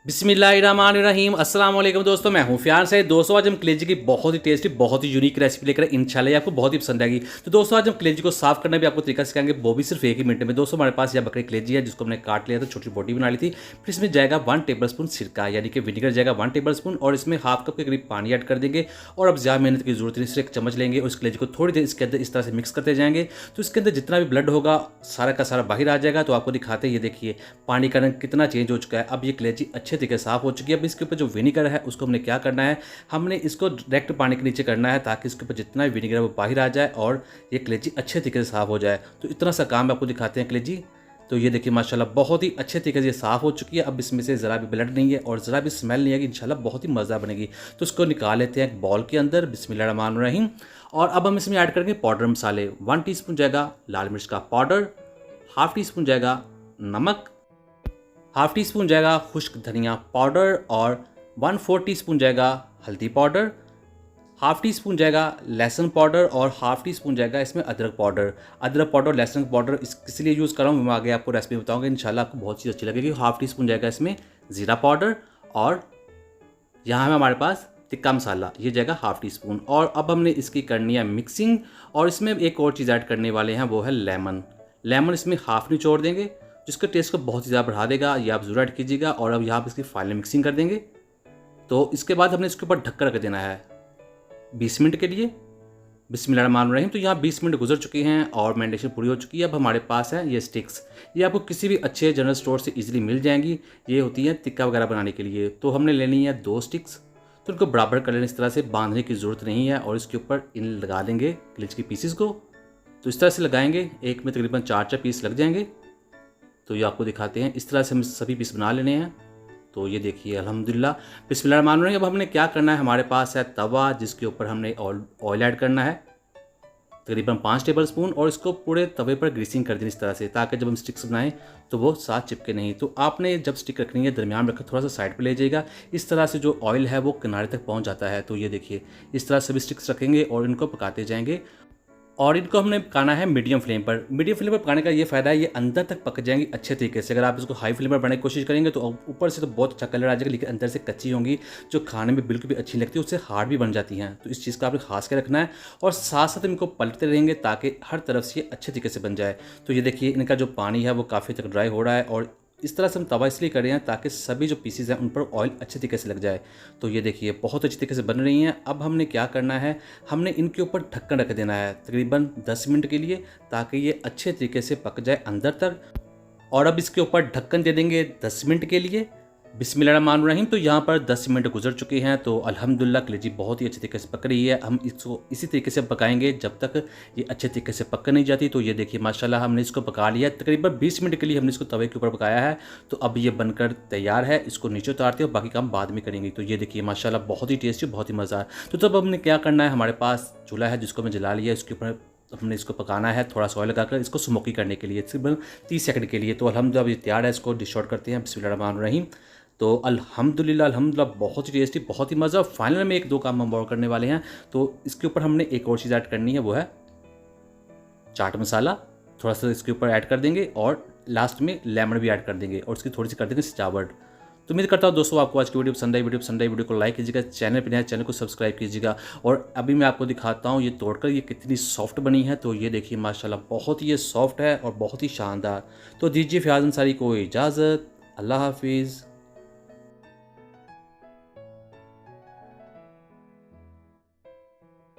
बिस्मिल्लाहिर्रहमानिर्रहीम। अस्सलाम वालेकुम दोस्तों, मैं हूं फियाज से। दोस्तों आज हम कलेजी की बहुत ही टेस्टी बहुत ही यूनिक रेसिपी लेकर इंशाल्लाह ये आपको बहुत ही पसंद आएगी। तो दोस्तों आज हम कलेजी को साफ करना भी आपको तरीका सिखाएंगे, वो भी सिर्फ 1 ही मिनट में। दोस्तों हमारे पास यह बकरी कलेजी है जिसको हमने काट लिया था, छोटी बोटी बना ली थी। फिर इसमें जाएगा 1 टेबल स्पून सिरका यानी कि विनेगर जाएगा 1 टेबल स्पून, और इसमें हाफ कप के करीब पानी ऐड कर देंगे। और अब ज़्यादा मेहनत की जरूरत नहीं, सिर्फ 1 चम्मच लेंगे और इस कलेजी को थोड़ी देर इसके अंदर इस तरह से मिक्स करते जाएंगे। तो इसके अंदर जितना भी ब्लड होगा सारा का सारा बाहर आ जाएगा। तो आपको दिखाते हैं, ये देखिए पानी का रंग कितना चेंज हो चुका है। अब ये कलेजी अच्छे तरीके से साफ हो चुकी है। अब इसके ऊपर जो विनेगर है उसको हमने क्या करना है, हमने इसको डायरेक्ट पानी के नीचे करना है ताकि इसके ऊपर जितना भी विनेगर है वो बाहर आ जाए और ये कलेजी अच्छे तरीके से साफ हो जाए। तो इतना सा काम आपको दिखाते हैं कलेजी। तो ये देखिए माशाल्लाह बहुत ही अच्छे तरीके से साफ़ हो चुकी है। अब इसमें से ज़रा भी ब्लड नहीं है और ज़रा भी स्मेल नहीं है कि इंशाल्लाह बहुत ही मज़ा बनेगी। तो इसको निकाल लेते हैं एक बॉल के अंदर, बिस्मिल्लाहिर्रहमानिर्रहीम। और अब हम इसमें ऐड करेंगे पाउडर मसाले। 1 टीस्पून जाएगा लाल मिर्च का पाउडर, हाफ़ टी स्पून जाएगा नमक, हाफ़ टी स्पून जाएगा खुश्क धनिया पाउडर, और 1/4 टीस्पून जाएगा हल्दी पाउडर, हाफ़ टी स्पून जाएगा लहसुन पाउडर, और हाफ़ टी स्पून जाएगा इसमें अदरक पाउडर। अदरक पाउडर लहसुन पाउडर इसलिए यूज़ कर रहा हूँ, मैं आगे आपको रेसिपी बताऊँगा इंशाल्लाह, आपको बहुत चीज़ अच्छी लगेगी। हाफ़ टी स्पून जाएगा इसमें ज़ीरा पाउडर, और यहाँ है हमारे पास टिक्का मसाला, ये जाएगा हाफ़ टी स्पून। और अब हमने इसकी करनी है मिक्सिंग, और इसमें एक और चीज़ ऐड करने वाले हैं, वो है लेमन। लेमन इसमें हाफ़ निचोड़ देंगे जिसके टेस्ट को बहुत ही ज़्यादा बढ़ा देगा, ये आप ज़रूर ऐड कीजिएगा। और अब यहाँ पर इसकी फाइनल मिक्सिंग कर देंगे। तो इसके बाद हमने इसके ऊपर ढक्कन रख देना है 20 मिनट के लिए। बिस्मिल्लाहिर्रहमानिर्रहीम। तो यहाँ 20 मिनट गुजर चुके हैं और मैरिनेशन पूरी हो चुकी है। अब हमारे पास है ये स्टिक्स, ये आपको किसी भी अच्छे जनरल स्टोर से इजीली मिल जाएंगी। ये होती है टिक्का वगैरह बनाने के लिए। तो हमने लेनी है 2 स्टिक्स। तो इनको बराबर कर लेना, इस तरह से बांधने की ज़रूरत नहीं है। और इसके ऊपर इन लगा देंगे कलेजी के पीसीस को। तो इस तरह से लगाएंगे, एक में तकरीबन 4 पीस लग जाएंगे। तो ये आपको दिखाते हैं, इस तरह से हम सभी पीस बना लेने हैं। तो ये देखिए अल्हम्दुलिल्लाह बिस्मिल्लाहिर्रहमानिर्रहीम। अब हमने क्या करना है, हमारे पास है तवा जिसके ऊपर हमने ऑयल ऐड करना है तकरीबन 5 टेबल स्पून, और इसको पूरे तवे पर ग्रीसिंग कर देनी इस तरह से, ताकि जब हम स्टिक्स बनाएं तो वो साथ चिपके नहीं। तो आपने जब स्टिक रखनी है दरमियान में रखकर थोड़ा सा साइड पर ले जाइएगा, इस तरह से जो ऑयल है वो किनारे तक पहुंच जाता है। तो ये देखिए इस तरह से भी स्टिक्स रखेंगे और इनको पकाते जाएंगे। और इनको हमने पकाना है मीडियम फ्लेम पर। मीडियम फ्लेम पर पकाने का ये फ़ायदा है, ये अंदर तक पक जाएंगी अच्छे तरीके से। अगर आप इसको हाई फ्लेम पर बनाने की कोशिश करेंगे तो ऊपर से तो बहुत अच्छा कलर आ जाएगा, लेकिन अंदर से कच्ची होंगी, जो खाने में बिल्कुल भी अच्छी लगती है, उससे हार्ड भी बन जाती हैं। तो इस चीज़ का आपने खास कर रखना है, और साथ साथ इनको पलटते रहेंगे ताकि हर तरफ से ये अच्छे तरीके से बन जाए। तो ये देखिए इनका जो पानी है वो काफ़ी तक ड्राई हो रहा है, और इस तरह से हम तवा इसलिए कर रहे हैं ताकि सभी जो पीसीज हैं उन पर ऑयल अच्छे तरीके से लग जाए। तो ये देखिए बहुत अच्छी तरीके से बन रही हैं। अब हमने क्या करना है, हमने इनके ऊपर ढक्कन रख देना है तकरीबन 10 मिनट के लिए, ताकि ये अच्छे तरीके से पक जाए अंदर तक। और अब इसके ऊपर ढक्कन दे देंगे 10 मिनट के लिए। बिस्मिल्लाहिर्रहमानिर्रहीम। तो यहाँ पर 10 मिनट गुजर चुके हैं। तो अल्हम्दुलिल्लाह कलेजी बहुत ही अच्छे तरीके से पक रही है। हम इसको इसी तरीके से पकाएंगे जब तक ये अच्छे तरीके से पक नहीं जाती। तो ये देखिए माशाल्लाह हमने इसको पका लिया तकरीबन 20 मिनट के लिए, हमने इसको तवे के ऊपर पकाया है। तो अब ये बनकर तैयार है, इसको नीचे उतारते हैं और बाकी काम बाद में करेंगे। तो ये देखिए माशाल्लाह बहुत ही टेस्टी, बहुत ही मज़ा है। तो तब हमने क्या करना है, हमारे पास चूल्हा है जिसको हमने जला लिया, इसके ऊपर हमने इसको पकाना है थोड़ा सा ऑयल लगाकर, इसको स्मोकी करने के लिए तकरीबन 30 सेकंड के लिए। तो अल्हम्दुलिल्लाह ये तैयार है, इसको डिश आउट करते हैं। बिस्मिल्लाहिर्रहमानिर्रहीम। तो अल्हम्दुलिल्लाह बहुत ही टेस्टी, बहुत ही मज़ा। फाइनल में 1-2 काम हम और करने वाले हैं। तो इसके ऊपर हमने एक और चीज़ ऐड करनी है, वो है चाट मसाला। थोड़ा सा इसके ऊपर ऐड कर देंगे और लास्ट में लेमन भी ऐड कर देंगे और इसकी थोड़ी सी कर देंगे सजावट। तो उम्मीद करता हूँ दोस्तों आपको आज की वीडियो पसंद आई। वीडियो को लाइक कीजिएगा, चैनल पर नया चैनल को सब्सक्राइब कीजिएगा। और अभी मैं आपको दिखाता हूँ ये तोड़कर ये कितनी सॉफ्ट बनी है। तो ये देखिए माशाल्लाह बहुत ही ये सॉफ्ट है और बहुत ही शानदार। तो दीजिए फियाज अंसारी को इजाज़त। अल्लाह हाफिज़।